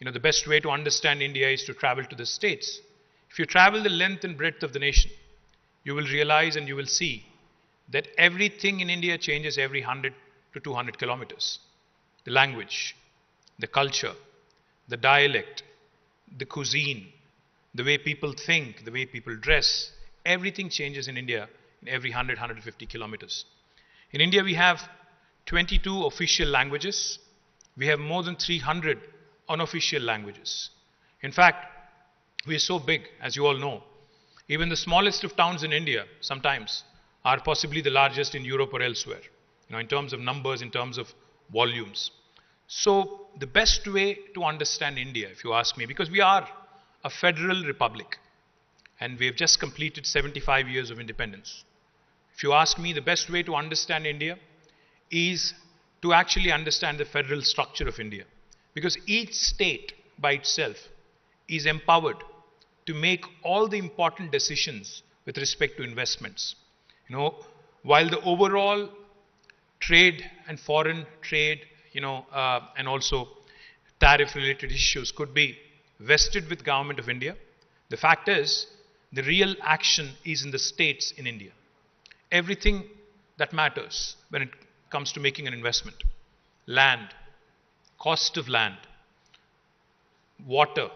S1: the best way to understand India is to travel to the States. If you travel the length and breadth of the nation, you will realize and you will see that everything in India changes every 100 to 200 kilometers. The language, the culture, the dialect, the cuisine, the way people think, the way people dress, everything changes in India in every 100, 150 kilometers. In India, we have 22 official languages. We have more than 300 unofficial languages. In fact, we are so big, as you all know. Even the smallest of towns in India sometimes are possibly the largest in Europe or elsewhere, in terms of numbers, in terms of volumes. So the best way to understand India, if you ask me, because we are a federal republic and we have just completed 75 years of independence. If you ask me, the best way to understand India is to actually understand the federal structure of India. Because each state by itself is empowered to make all the important decisions with respect to investments. While the overall trade and foreign trade, and also tariff-related issues could be vested with Government of India, the fact is, the real action is in the states in India. Everything that matters when it comes to making an investment, land, cost of land, water,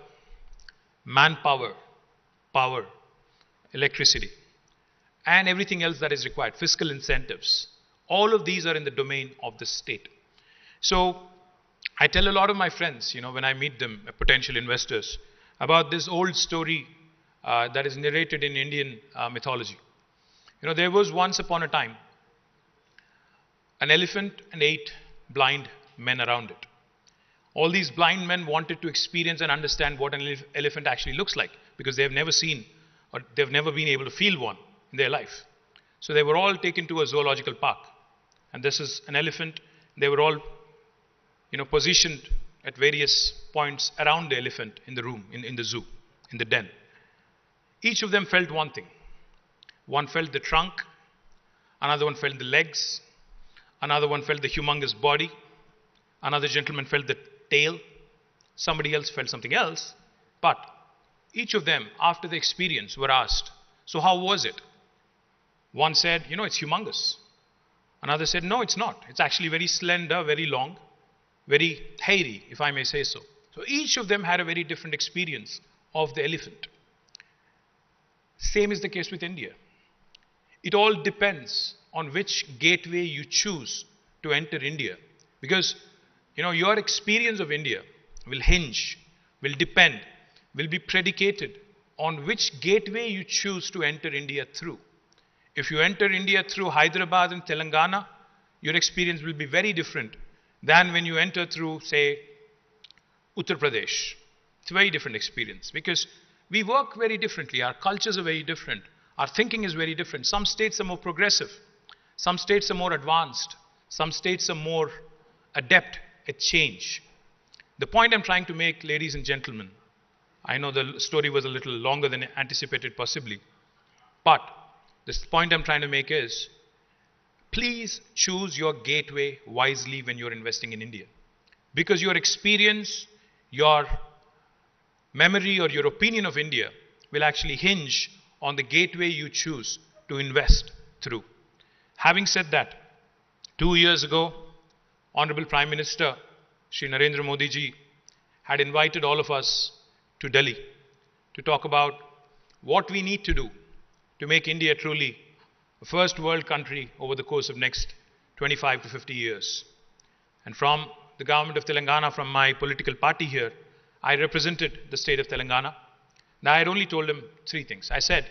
S1: manpower, power, electricity, and everything else that is required, fiscal incentives. All of these are in the domain of the state. So I tell a lot of my friends, when I meet them, potential investors, about this old story that is narrated in Indian mythology. There was once upon a time an elephant and 8 blind men around it. All these blind men wanted to experience and understand what an elephant actually looks like, because they have never seen or they've never been able to feel one in their life. So they were all taken to a zoological park. And this is an elephant. They were all positioned at various points around the elephant in the room, in the zoo, in the den. Each of them felt one thing. One felt the trunk, another one felt the legs, another one felt the humongous body, another gentleman felt the tail, somebody else felt something else, but each of them, after the experience, were asked, so how was it? One said, it's humongous. Another said, no, it's not. It's actually very slender, very long, very hairy, if I may say so. So each of them had a very different experience of the elephant. Same is the case with India. It all depends on which gateway you choose to enter India. Because, your experience of India will hinge, will depend, will be predicated on which gateway you choose to enter India through. If you enter India through Hyderabad and Telangana, your experience will be very different than when you enter through, say, Uttar Pradesh. It's a very different experience because we work very differently. Our cultures are very different. Our thinking is very different. Some states are more progressive. Some states are more advanced. Some states are more adept at change. The point I'm trying to make, ladies and gentlemen, I know the story was a little longer than anticipated possibly, but this point I'm trying to make is, please choose your gateway wisely when you're investing in India. Because your experience, your memory or your opinion of India will actually hinge on the gateway you choose to invest through. Having said that, 2 years ago, Honorable Prime Minister Shri Narendra Modi ji had invited all of us to Delhi to talk about what we need to do to make India truly a first world country over the course of next 25 to 50 years. And from the government of Telangana, from my political party here, I represented the state of Telangana. Now I had only told him 3 things. I said,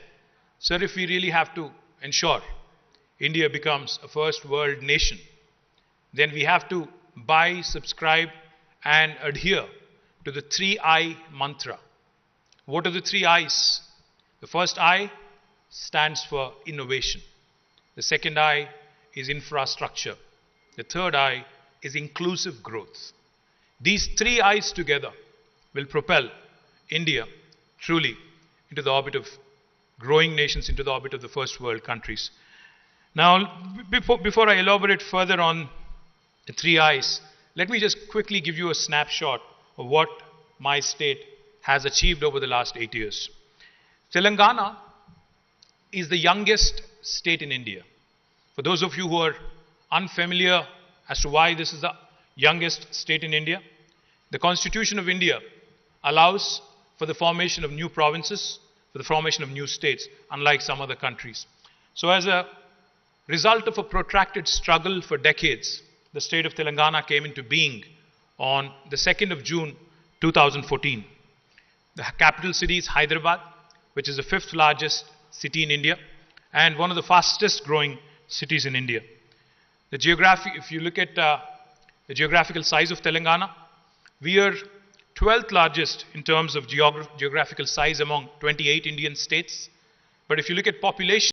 S1: sir, if we really have to ensure India becomes a first world nation, then we have to buy, subscribe and adhere to the 3I mantra. What are the 3 I's? The first I stands for innovation. The second I is infrastructure. The third I is inclusive growth. These 3 I's together will propel India truly into the orbit of growing nations, into the orbit of the first world countries. Now, before I elaborate further on the 3 I's, let me just quickly give you a snapshot of what my state has achieved over the last 8 years. Telangana is the youngest state in India. For those of you who are unfamiliar as to why this is the youngest state in India, the Constitution of India allows for the formation of new provinces, for the formation of new states, unlike some other countries. So as a result of a protracted struggle for decades, the state of Telangana came into being on the 2nd of June 2014. The capital city is Hyderabad, which is the 5th largest city in India and one of the fastest growing cities in India. If you look at the geographical size of Telangana, we are 12th largest in terms of geographical size among 28 Indian states. But if you look at population,